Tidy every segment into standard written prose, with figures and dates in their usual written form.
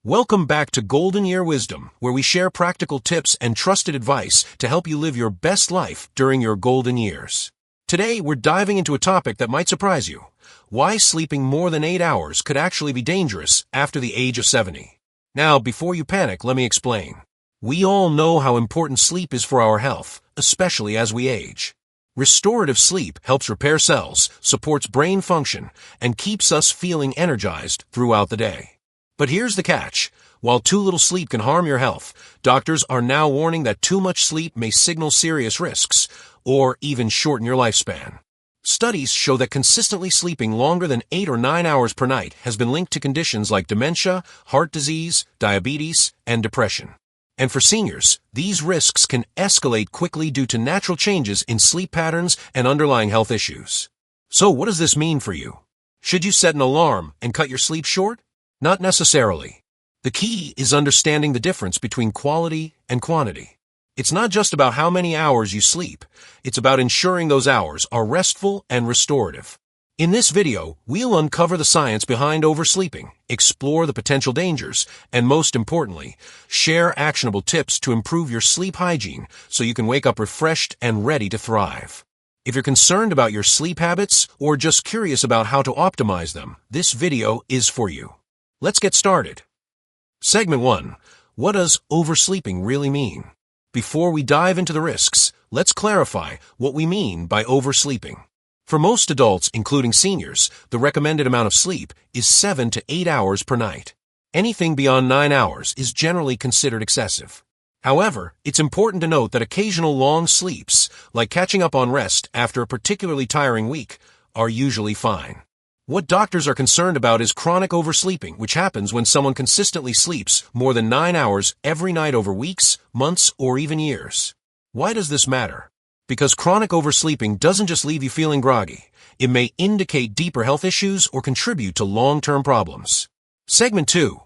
Welcome back to Golden Year Wisdom, where we share practical tips and trusted advice to help you live your best life during your golden years. Today, we're diving into a topic that might surprise you: why sleeping more than 8 hours could actually be dangerous after the age of 70. Now, before you panic, let me explain. We all know how important sleep is for our health, especially as we age. Restorative sleep helps repair cells, supports brain function, and keeps us feeling energized throughout the day. But here's the catch. While too little sleep can harm your health, doctors are now warning that too much sleep may signal serious risks, or even shorten your lifespan. Studies show that consistently sleeping longer than 8 or 9 hours per night has been linked to conditions like dementia, heart disease, diabetes, and depression. And for seniors, these risks can escalate quickly due to natural changes in sleep patterns and underlying health issues. So what does this mean for you? Should you set an alarm and cut your sleep short? Not necessarily. The key is understanding the difference between quality and quantity. It's not just about how many hours you sleep, it's about ensuring those hours are restful and restorative. In this video, we'll uncover the science behind oversleeping, explore the potential dangers, and most importantly, share actionable tips to improve your sleep hygiene so you can wake up refreshed and ready to thrive. If you're concerned about your sleep habits or just curious about how to optimize them, this video is for you. Let's get started. Segment 1. What does oversleeping really mean? Before we dive into the risks, let's clarify what we mean by oversleeping. For most adults, including seniors, the recommended amount of sleep is 7 to 8 hours per night. Anything beyond 9 hours is generally considered excessive. However, it's important to note that occasional long sleeps, like catching up on rest after a particularly tiring week, are usually fine. What doctors are concerned about is chronic oversleeping, which happens when someone consistently sleeps more than 9 hours every night over weeks, months, or even years. Why does this matter? Because chronic oversleeping doesn't just leave you feeling groggy. It may indicate deeper health issues or contribute to long-term problems. Segment 2.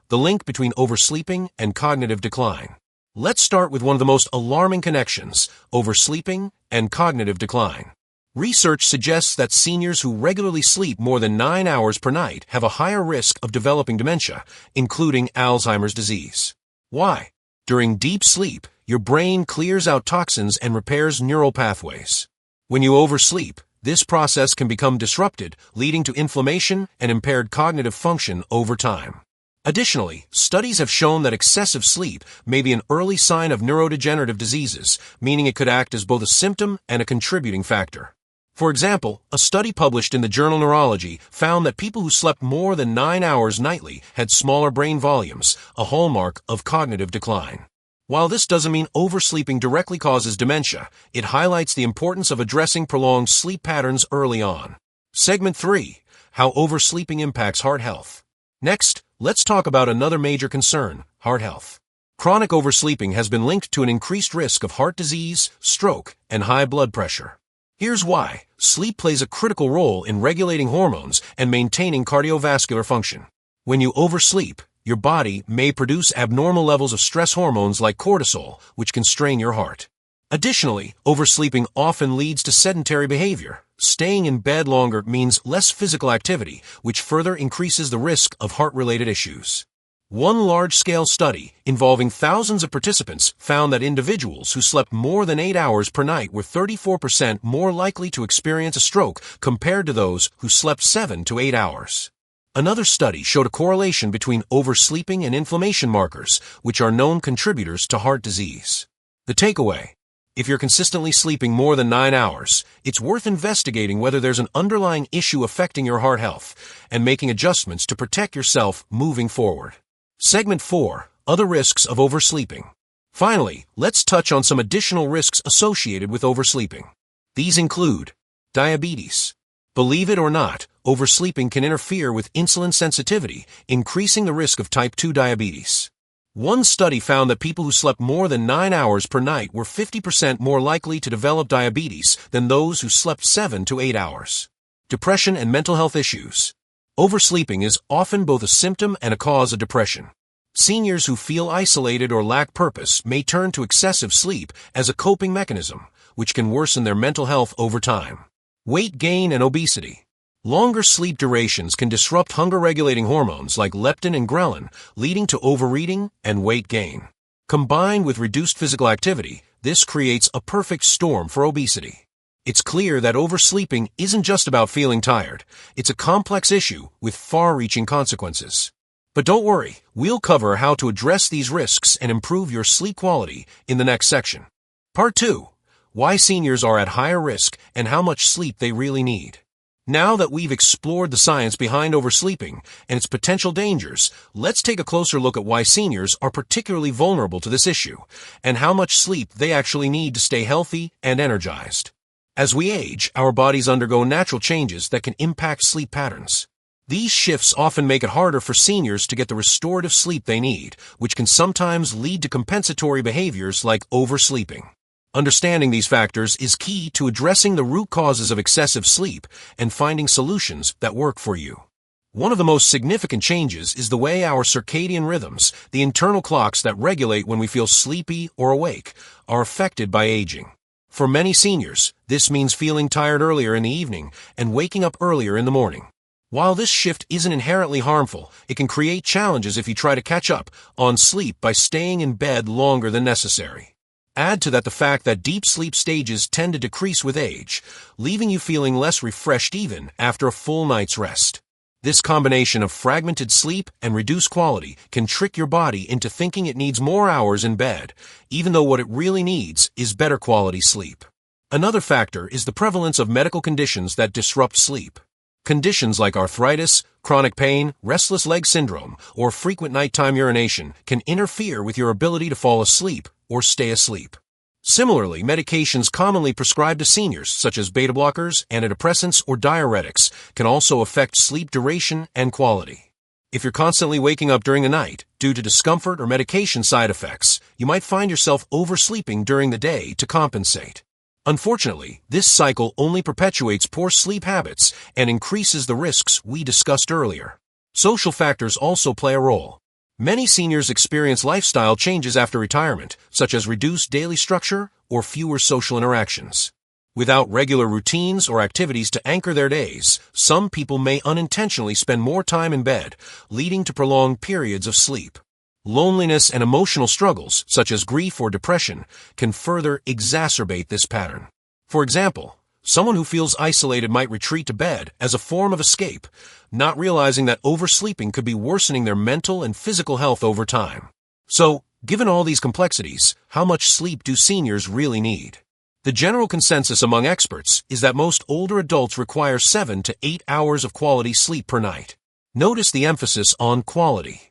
The link between oversleeping and cognitive decline. Let's start with one of the most alarming connections: oversleeping and cognitive decline. Research suggests that seniors who regularly sleep more than 9 hours per night have a higher risk of developing dementia, including Alzheimer's disease. Why? During deep sleep, your brain clears out toxins and repairs neural pathways. When you oversleep, this process can become disrupted, leading to inflammation and impaired cognitive function over time. Additionally, studies have shown that excessive sleep may be an early sign of neurodegenerative diseases, meaning it could act as both a symptom and a contributing factor. For example, a study published in the journal Neurology found that people who slept more than 9 hours nightly had smaller brain volumes, a hallmark of cognitive decline. While this doesn't mean oversleeping directly causes dementia, it highlights the importance of addressing prolonged sleep patterns early on. Segment 3. How oversleeping impacts heart health. Next, let's talk about another major concern: heart health. Chronic oversleeping has been linked to an increased risk of heart disease, stroke, and high blood pressure. Here's why. Sleep plays a critical role in regulating hormones and maintaining cardiovascular function. When you oversleep, your body may produce abnormal levels of stress hormones like cortisol, which can strain your heart. Additionally, oversleeping often leads to sedentary behavior. Staying in bed longer means less physical activity, which further increases the risk of heart-related issues. One large-scale study involving thousands of participants found that individuals who slept more than 8 hours per night were 34% more likely to experience a stroke compared to those who slept 7 to 8 hours. Another study showed a correlation between oversleeping and inflammation markers, which are known contributors to heart disease. The takeaway: if you're consistently sleeping more than 9 hours, it's worth investigating whether there's an underlying issue affecting your heart health and making adjustments to protect yourself moving forward. Segment 4. Other risks of oversleeping. Finally, let's touch on some additional risks associated with oversleeping. These include diabetes. Believe it or not, oversleeping can interfere with insulin sensitivity, increasing the risk of type 2 diabetes. One study found that people who slept more than 9 hours per night were 50% more likely to develop diabetes than those who slept 7 to 8 hours. Depression and mental health issues. Oversleeping is often both a symptom and a cause of depression. Seniors who feel isolated or lack purpose may turn to excessive sleep as a coping mechanism, which can worsen their mental health over time. Weight gain and obesity. Longer sleep durations can disrupt hunger-regulating hormones like leptin and ghrelin, leading to overeating and weight gain. Combined with reduced physical activity, this creates a perfect storm for obesity. It's clear that oversleeping isn't just about feeling tired. It's a complex issue with far-reaching consequences. But don't worry, we'll cover how to address these risks and improve your sleep quality in the next section. Part 2. Why seniors are at higher risk and how much sleep they really need. Now that we've explored the science behind oversleeping and its potential dangers, let's take a closer look at why seniors are particularly vulnerable to this issue and how much sleep they actually need to stay healthy and energized. As we age, our bodies undergo natural changes that can impact sleep patterns. These shifts often make it harder for seniors to get the restorative sleep they need, which can sometimes lead to compensatory behaviors like oversleeping. Understanding these factors is key to addressing the root causes of excessive sleep and finding solutions that work for you. One of the most significant changes is the way our circadian rhythms, the internal clocks that regulate when we feel sleepy or awake, are affected by aging. For many seniors, this means feeling tired earlier in the evening and waking up earlier in the morning. While this shift isn't inherently harmful, it can create challenges if you try to catch up on sleep by staying in bed longer than necessary. Add to that the fact that deep sleep stages tend to decrease with age, leaving you feeling less refreshed even after a full night's rest. This combination of fragmented sleep and reduced quality can trick your body into thinking it needs more hours in bed, even though what it really needs is better quality sleep. Another factor is the prevalence of medical conditions that disrupt sleep. Conditions like arthritis, chronic pain, restless leg syndrome, or frequent nighttime urination can interfere with your ability to fall asleep or stay asleep. Similarly, medications commonly prescribed to seniors, such as beta blockers, antidepressants, or diuretics, can also affect sleep duration and quality. If you're constantly waking up during the night due to discomfort or medication side effects, you might find yourself oversleeping during the day to compensate. Unfortunately, this cycle only perpetuates poor sleep habits and increases the risks we discussed earlier. Social factors also play a role. Many seniors experience lifestyle changes after retirement, such as reduced daily structure or fewer social interactions. Without regular routines or activities to anchor their days, some people may unintentionally spend more time in bed, leading to prolonged periods of sleep. Loneliness and emotional struggles, such as grief or depression, can further exacerbate this pattern. For example, someone who feels isolated might retreat to bed as a form of escape, not realizing that oversleeping could be worsening their mental and physical health over time. So, given all these complexities, how much sleep do seniors really need? The general consensus among experts is that most older adults require 7 to 8 hours of quality sleep per night. Notice the emphasis on quality.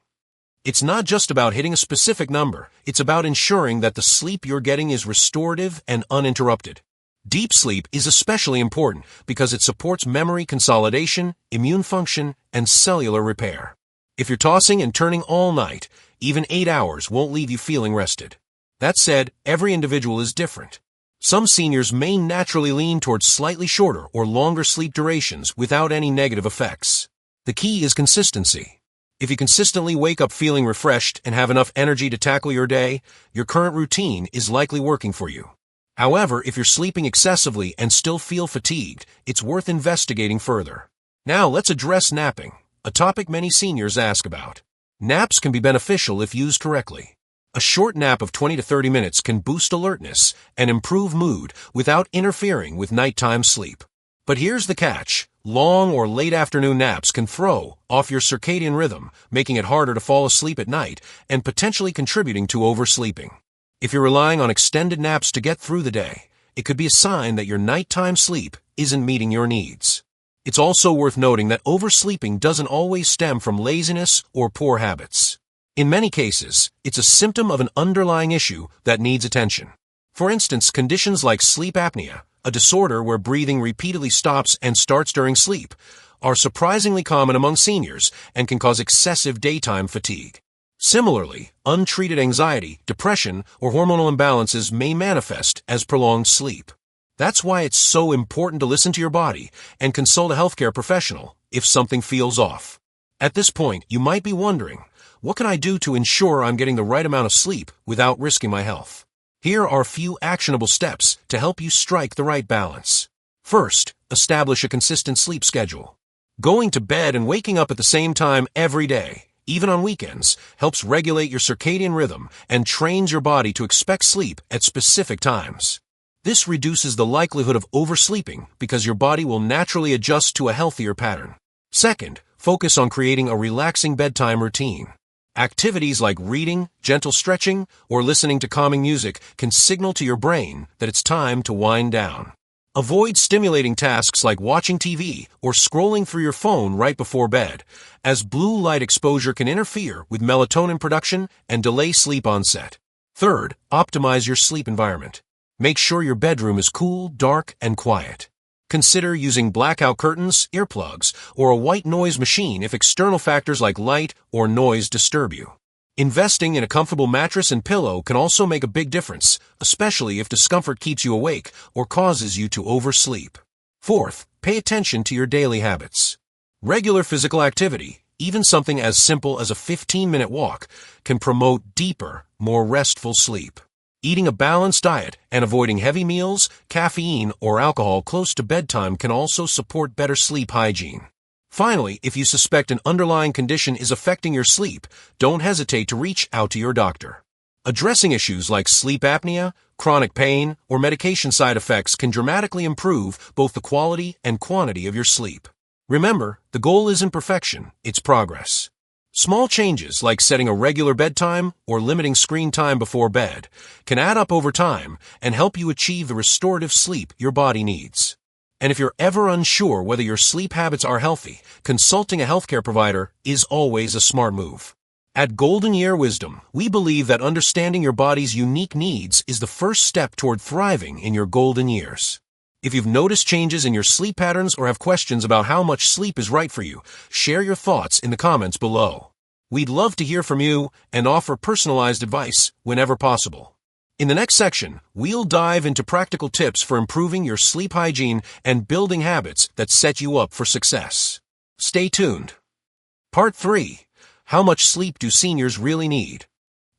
It's not just about hitting a specific number, it's about ensuring that the sleep you're getting is restorative and uninterrupted. Deep sleep is especially important because it supports memory consolidation, immune function, and cellular repair. If you're tossing and turning all night, even 8 hours won't leave you feeling rested. That said, every individual is different. Some seniors may naturally lean towards slightly shorter or longer sleep durations without any negative effects. The key is consistency. If you consistently wake up feeling refreshed and have enough energy to tackle your day, your current routine is likely working for you. However, if you're sleeping excessively and still feel fatigued, it's worth investigating further. Now let's address napping, a topic many seniors ask about. Naps can be beneficial if used correctly. A short nap of 20 to 30 minutes can boost alertness and improve mood without interfering with nighttime sleep. But here's the catch. Long or late afternoon naps can throw off your circadian rhythm, making it harder to fall asleep at night and potentially contributing to oversleeping. If you're relying on extended naps to get through the day, it could be a sign that your nighttime sleep isn't meeting your needs. It's also worth noting that oversleeping doesn't always stem from laziness or poor habits. In many cases, it's a symptom of an underlying issue that needs attention. For instance, conditions like sleep apnea, a disorder where breathing repeatedly stops and starts during sleep, are surprisingly common among seniors and can cause excessive daytime fatigue. Similarly, untreated anxiety, depression, or hormonal imbalances may manifest as prolonged sleep. That's why it's so important to listen to your body and consult a healthcare professional if something feels off. At this point, you might be wondering, what can I do to ensure I'm getting the right amount of sleep without risking my health? Here are a few actionable steps to help you strike the right balance. First, establish a consistent sleep schedule. Going to bed and waking up at the same time every day, even on weekends, helps regulate your circadian rhythm and trains your body to expect sleep at specific times. This reduces the likelihood of oversleeping because your body will naturally adjust to a healthier pattern. Second, focus on creating a relaxing bedtime routine. Activities like reading, gentle stretching, or listening to calming music can signal to your brain that it's time to wind down. Avoid stimulating tasks like watching TV or scrolling through your phone right before bed, as blue light exposure can interfere with melatonin production and delay sleep onset. Third, optimize your sleep environment. Make sure your bedroom is cool, dark, and quiet. Consider using blackout curtains, earplugs, or a white noise machine if external factors like light or noise disturb you. Investing in a comfortable mattress and pillow can also make a big difference, especially if discomfort keeps you awake or causes you to oversleep. Fourth, pay attention to your daily habits. Regular physical activity, even something as simple as a 15-minute walk, can promote deeper, more restful sleep. Eating a balanced diet and avoiding heavy meals, caffeine, or alcohol close to bedtime can also support better sleep hygiene. Finally, if you suspect an underlying condition is affecting your sleep, don't hesitate to reach out to your doctor. Addressing issues like sleep apnea, chronic pain, or medication side effects can dramatically improve both the quality and quantity of your sleep. Remember, the goal isn't perfection, it's progress. Small changes like setting a regular bedtime or limiting screen time before bed can add up over time and help you achieve the restorative sleep your body needs. And if you're ever unsure whether your sleep habits are healthy, consulting a healthcare provider is always a smart move. At Golden Year Wisdom, we believe that understanding your body's unique needs is the first step toward thriving in your golden years. If you've noticed changes in your sleep patterns or have questions about how much sleep is right for you, share your thoughts in the comments below. We'd love to hear from you and offer personalized advice whenever possible. In the next section, we'll dive into practical tips for improving your sleep hygiene and building habits that set you up for success. Stay tuned. Part 3. How much sleep do seniors really need?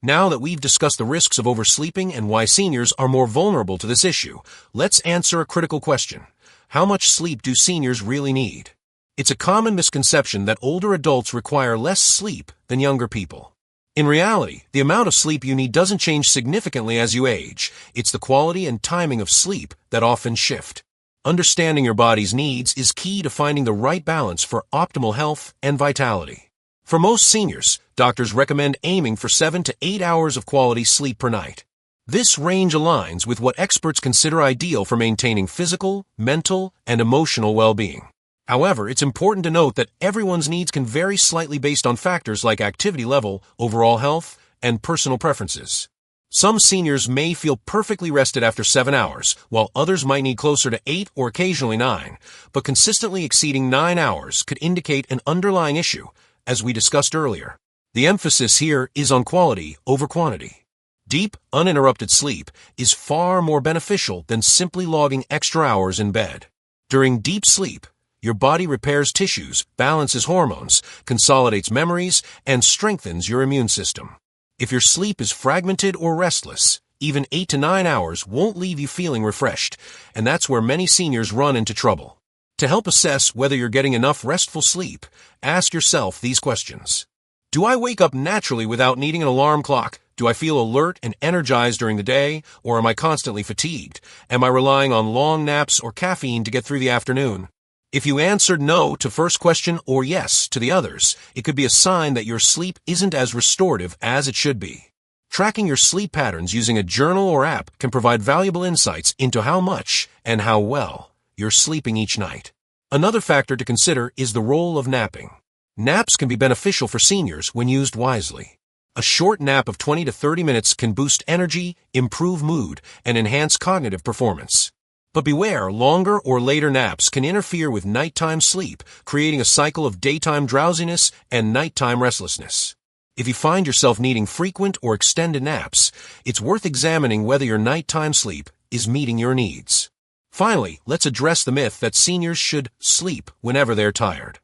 Now that we've discussed the risks of oversleeping and why seniors are more vulnerable to this issue, let's answer a critical question. How much sleep do seniors really need? It's a common misconception that older adults require less sleep than younger people. In reality, the amount of sleep you need doesn't change significantly as you age. It's the quality and timing of sleep that often shift. Understanding your body's needs is key to finding the right balance for optimal health and vitality. For most seniors, doctors recommend aiming for 7 to 8 hours of quality sleep per night. This range aligns with what experts consider ideal for maintaining physical, mental, and emotional well-being. However, it's important to note that everyone's needs can vary slightly based on factors like activity level, overall health, and personal preferences. Some seniors may feel perfectly rested after 7 hours, while others might need closer to 8 or occasionally 9, but consistently exceeding 9 hours could indicate an underlying issue, as we discussed earlier. The emphasis here is on quality over quantity. Deep, uninterrupted sleep is far more beneficial than simply logging extra hours in bed. During deep sleep, your body repairs tissues, balances hormones, consolidates memories, and strengthens your immune system. If your sleep is fragmented or restless, even 8 to 9 hours won't leave you feeling refreshed, and that's where many seniors run into trouble. To help assess whether you're getting enough restful sleep, ask yourself these questions. Do I wake up naturally without needing an alarm clock? Do I feel alert and energized during the day, or am I constantly fatigued? Am I relying on long naps or caffeine to get through the afternoon? If you answered no to first question or yes to the others, it could be a sign that your sleep isn't as restorative as it should be. Tracking your sleep patterns using a journal or app can provide valuable insights into how much and how well you're sleeping each night. Another factor to consider is the role of napping. Naps can be beneficial for seniors when used wisely. A short nap of 20 to 30 minutes can boost energy, improve mood, and enhance cognitive performance. But beware, longer or later naps can interfere with nighttime sleep, creating a cycle of daytime drowsiness and nighttime restlessness. If you find yourself needing frequent or extended naps, it's worth examining whether your nighttime sleep is meeting your needs. Finally, let's address the myth that seniors should sleep whenever they're tired.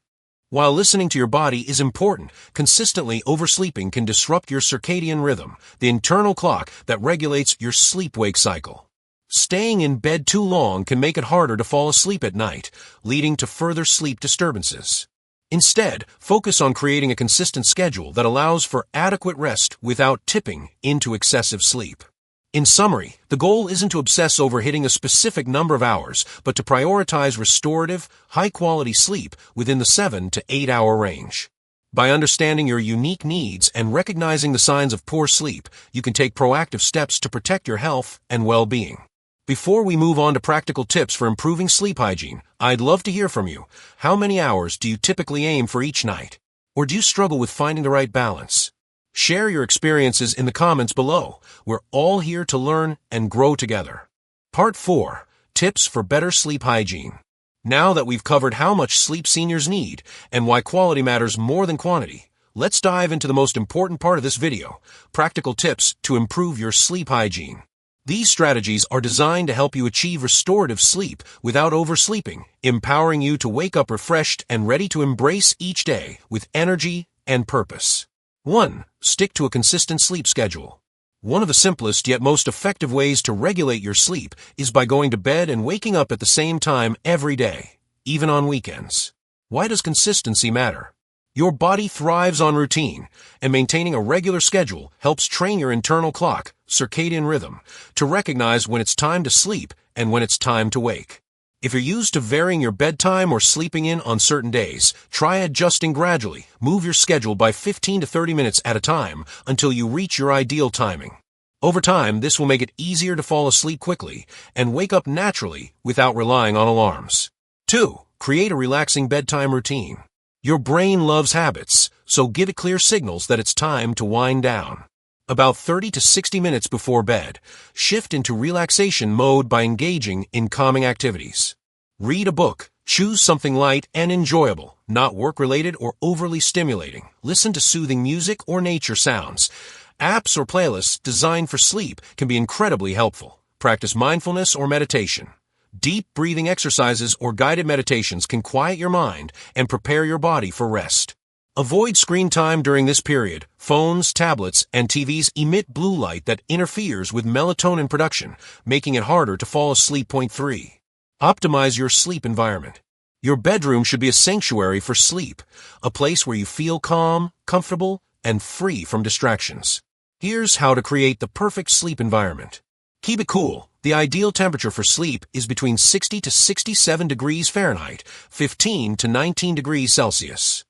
While listening to your body is important, consistently oversleeping can disrupt your circadian rhythm, the internal clock that regulates your sleep-wake cycle. Staying in bed too long can make it harder to fall asleep at night, leading to further sleep disturbances. Instead, focus on creating a consistent schedule that allows for adequate rest without tipping into excessive sleep. In summary, the goal isn't to obsess over hitting a specific number of hours, but to prioritize restorative, high-quality sleep within the 7 to 8 hour range. By understanding your unique needs and recognizing the signs of poor sleep, you can take proactive steps to protect your health and well-being. Before we move on to practical tips for improving sleep hygiene, I'd love to hear from you. How many hours do you typically aim for each night? Or do you struggle with finding the right balance? Share your experiences in the comments below. We're all here to learn and grow together. Part 4. Tips for better sleep hygiene. Now that we've covered how much sleep seniors need and why quality matters more than quantity, let's dive into the most important part of this video, practical tips to improve your sleep hygiene. These strategies are designed to help you achieve restorative sleep without oversleeping, empowering you to wake up refreshed and ready to embrace each day with energy and purpose. 1. Stick to a consistent sleep schedule. One of the simplest yet most effective ways to regulate your sleep is by going to bed and waking up at the same time every day, even on weekends. Why does consistency matter? Your body thrives on routine, and maintaining a regular schedule helps train your internal clock, circadian rhythm, to recognize when it's time to sleep and when it's time to wake. If you're used to varying your bedtime or sleeping in on certain days, try adjusting gradually. Move your schedule by 15 to 30 minutes at a time until you reach your ideal timing. Over time, this will make it easier to fall asleep quickly and wake up naturally without relying on alarms. 2. Create a relaxing bedtime routine. Your brain loves habits, so give it clear signals that it's time to wind down. About 30 to 60 minutes before bed, shift into relaxation mode by engaging in calming activities. Read a book. Choose something light and enjoyable, not work-related or overly stimulating. Listen to soothing music or nature sounds. Apps or playlists designed for sleep can be incredibly helpful. Practice mindfulness or meditation. Deep breathing exercises or guided meditations can quiet your mind and prepare your body for rest. Avoid screen time during this period. Phones, tablets, and TVs emit blue light that interferes with melatonin production, making it harder to fall asleep. 3. Optimize your sleep environment. Your bedroom should be a sanctuary for sleep, a place where you feel calm, comfortable, and free from distractions. Here's how to create the perfect sleep environment. Keep it cool. The ideal temperature for sleep is between 60 to 67 degrees Fahrenheit, 15 to 19 degrees Celsius.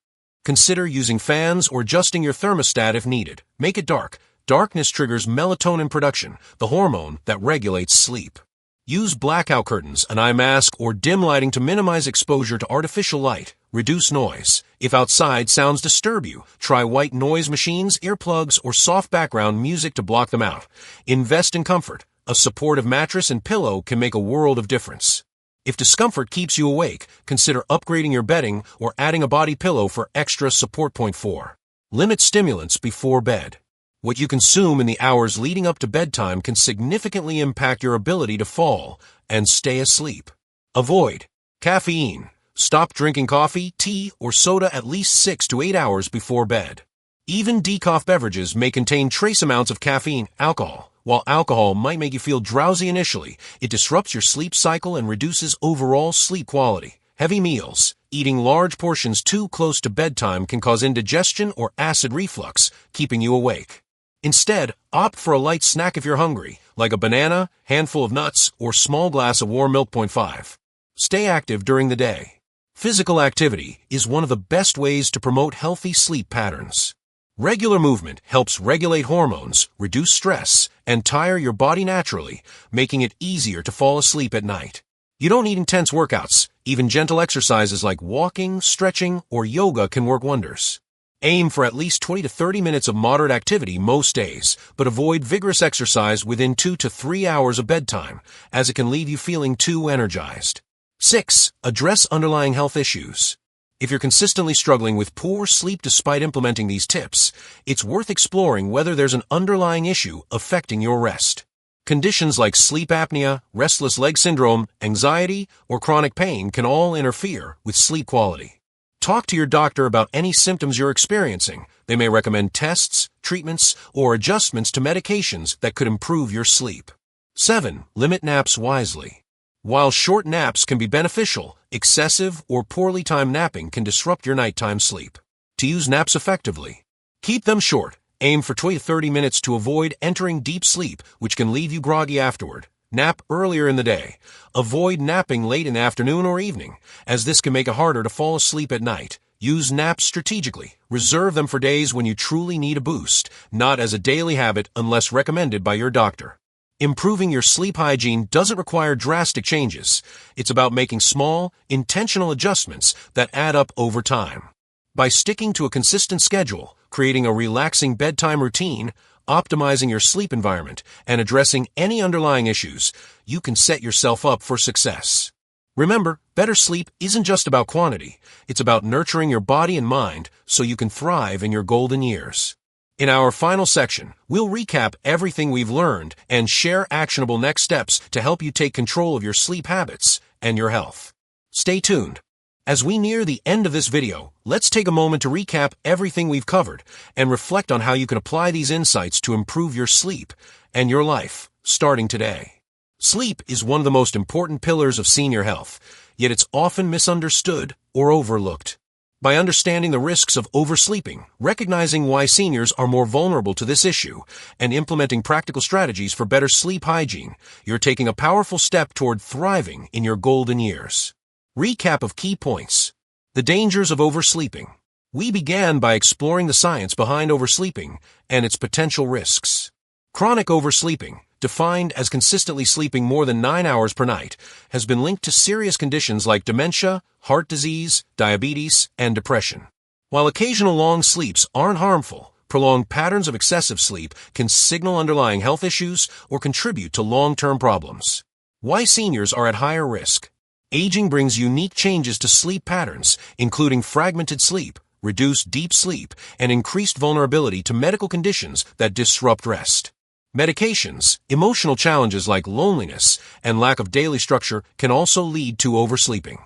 Consider using fans or adjusting your thermostat if needed. Make it dark. Darkness triggers melatonin production, the hormone that regulates sleep. Use blackout curtains, an eye mask, or dim lighting to minimize exposure to artificial light. Reduce noise. If outside sounds disturb you, try white noise machines, earplugs, or soft background music to block them out. Invest in comfort. A supportive mattress and pillow can make a world of difference. If discomfort keeps you awake, consider upgrading your bedding or adding a body pillow for extra support. 4. Limit stimulants before bed. What you consume in the hours leading up to bedtime can significantly impact your ability to fall and stay asleep. Avoid caffeine. Stop drinking coffee, tea, or soda at least 6 to 8 hours before bed. Even decaf beverages may contain trace amounts of caffeine, alcohol. While alcohol might make you feel drowsy initially, it disrupts your sleep cycle and reduces overall sleep quality. Heavy meals. Eating large portions too close to bedtime can cause indigestion or acid reflux, keeping you awake. Instead, opt for a light snack if you're hungry, like a banana, handful of nuts, or small glass of warm milk. 5. Stay active during the day. Physical activity is one of the best ways to promote healthy sleep patterns. Regular movement helps regulate hormones, reduce stress, and tire your body naturally, making it easier to fall asleep at night. You don't need intense workouts. Even gentle exercises like walking, stretching, or yoga can work wonders. Aim for at least 20 to 30 minutes of moderate activity most days, but avoid vigorous exercise within 2 to 3 hours of bedtime, as it can leave you feeling too energized. 6. Address underlying health issues. If you're consistently struggling with poor sleep despite implementing these tips, it's worth exploring whether there's an underlying issue affecting your rest. Conditions like sleep apnea, restless leg syndrome, anxiety, or chronic pain can all interfere with sleep quality. Talk to your doctor about any symptoms you're experiencing. They may recommend tests, treatments, or adjustments to medications that could improve your sleep. 7. Limit naps wisely. While short naps can be beneficial, excessive or poorly timed napping can disrupt your nighttime sleep. To use naps effectively, keep them short. Aim for 20 to 30 minutes to avoid entering deep sleep, which can leave you groggy afterward. Nap earlier in the day. Avoid napping late in the afternoon or evening, as this can make it harder to fall asleep at night. Use naps strategically. Reserve them for days when you truly need a boost, not as a daily habit unless recommended by your doctor. Improving your sleep hygiene doesn't require drastic changes. It's about making small, intentional adjustments that add up over time. By sticking to a consistent schedule, creating a relaxing bedtime routine, optimizing your sleep environment, and addressing any underlying issues, you can set yourself up for success. Remember, better sleep isn't just about quantity. It's about nurturing your body and mind so you can thrive in your golden years. In our final section, we'll recap everything we've learned and share actionable next steps to help you take control of your sleep habits and your health. Stay tuned. As we near the end of this video, let's take a moment to recap everything we've covered and reflect on how you can apply these insights to improve your sleep and your life, starting today. Sleep is one of the most important pillars of senior health, yet it's often misunderstood or overlooked. By understanding the risks of oversleeping, recognizing why seniors are more vulnerable to this issue, and implementing practical strategies for better sleep hygiene, you're taking a powerful step toward thriving in your golden years. Recap of key points. The dangers of oversleeping. We began by exploring the science behind oversleeping and its potential risks. Chronic oversleeping, defined as consistently sleeping more than 9 hours per night, has been linked to serious conditions like dementia, heart disease, diabetes, and depression. While occasional long sleeps aren't harmful, prolonged patterns of excessive sleep can signal underlying health issues or contribute to long-term problems. Why seniors are at higher risk. Aging brings unique changes to sleep patterns, including fragmented sleep, reduced deep sleep, and increased vulnerability to medical conditions that disrupt rest. Medications, emotional challenges like loneliness, and lack of daily structure can also lead to oversleeping.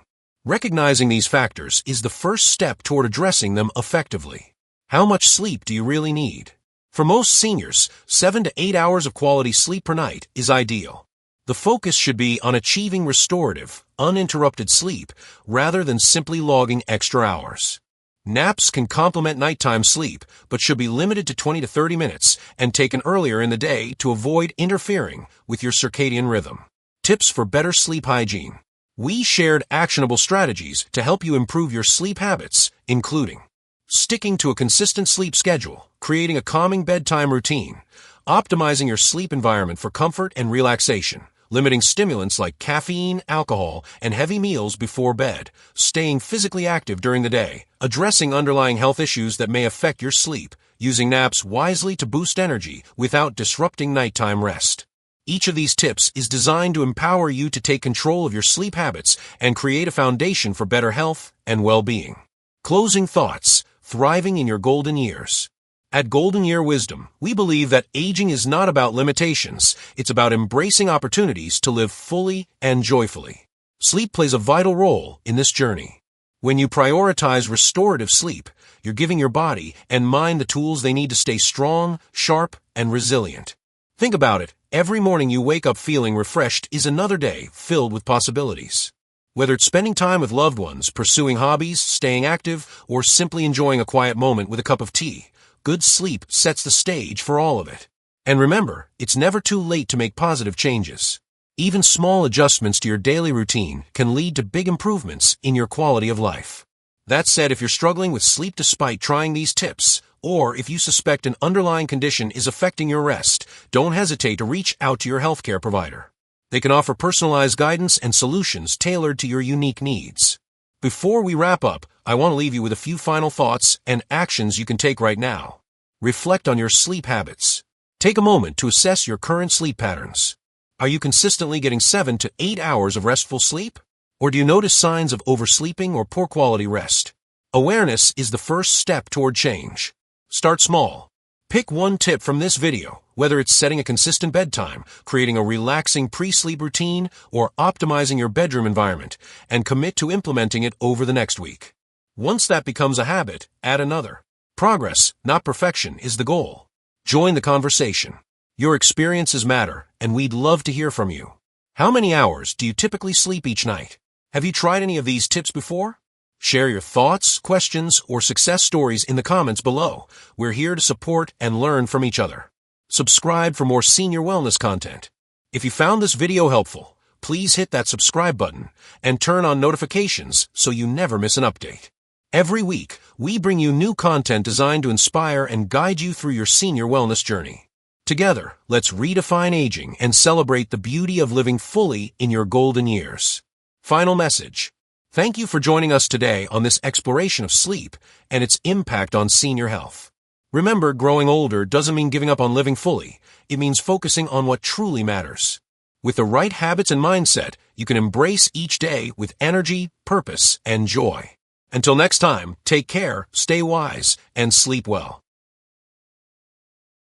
Recognizing these factors is the first step toward addressing them effectively. How much sleep do you really need? For most seniors, 7 to 8 hours of quality sleep per night is ideal. The focus should be on achieving restorative, uninterrupted sleep rather than simply logging extra hours. Naps can complement nighttime sleep, but should be limited to 20 to 30 minutes and taken earlier in the day to avoid interfering with your circadian rhythm. Tips for better sleep hygiene. We shared actionable strategies to help you improve your sleep habits, including sticking to a consistent sleep schedule, creating a calming bedtime routine, optimizing your sleep environment for comfort and relaxation, limiting stimulants like caffeine, alcohol, and heavy meals before bed, staying physically active during the day, addressing underlying health issues that may affect your sleep, using naps wisely to boost energy without disrupting nighttime rest. Each of these tips is designed to empower you to take control of your sleep habits and create a foundation for better health and well-being. Closing thoughts. Thriving in your golden years. At Golden Year Wisdom, we believe that aging is not about limitations, it's about embracing opportunities to live fully and joyfully. Sleep plays a vital role in this journey. When you prioritize restorative sleep, you're giving your body and mind the tools they need to stay strong, sharp, and resilient. Think about it, every morning you wake up feeling refreshed is another day filled with possibilities. Whether it's spending time with loved ones, pursuing hobbies, staying active, or simply enjoying a quiet moment with a cup of tea, good sleep sets the stage for all of it. And remember, it's never too late to make positive changes. Even small adjustments to your daily routine can lead to big improvements in your quality of life. That said, if you're struggling with sleep despite trying these tips, or if you suspect an underlying condition is affecting your rest, don't hesitate to reach out to your healthcare provider. They can offer personalized guidance and solutions tailored to your unique needs. Before we wrap up, I want to leave you with a few final thoughts and actions you can take right now. Reflect on your sleep habits. Take a moment to assess your current sleep patterns. Are you consistently getting 7 to 8 hours of restful sleep? Or do you notice signs of oversleeping or poor quality rest? Awareness is the first step toward change. Start small. Pick one tip from this video, whether it's setting a consistent bedtime, creating a relaxing pre-sleep routine, or optimizing your bedroom environment, and commit to implementing it over the next week. Once that becomes a habit, add another. Progress, not perfection, is the goal. Join the conversation. Your experiences matter, and we'd love to hear from you. How many hours do you typically sleep each night? Have you tried any of these tips before? Share your thoughts, questions, or success stories in the comments below. We're here to support and learn from each other. Subscribe for more senior wellness content. If you found this video helpful, please hit that subscribe button and turn on notifications so you never miss an update. Every week, we bring you new content designed to inspire and guide you through your senior wellness journey. Together, let's redefine aging and celebrate the beauty of living fully in your golden years. Final message. Thank you for joining us today on this exploration of sleep and its impact on senior health. Remember, growing older doesn't mean giving up on living fully. It means focusing on what truly matters. With the right habits and mindset, you can embrace each day with energy, purpose, and joy. Until next time, take care, stay wise, and sleep well.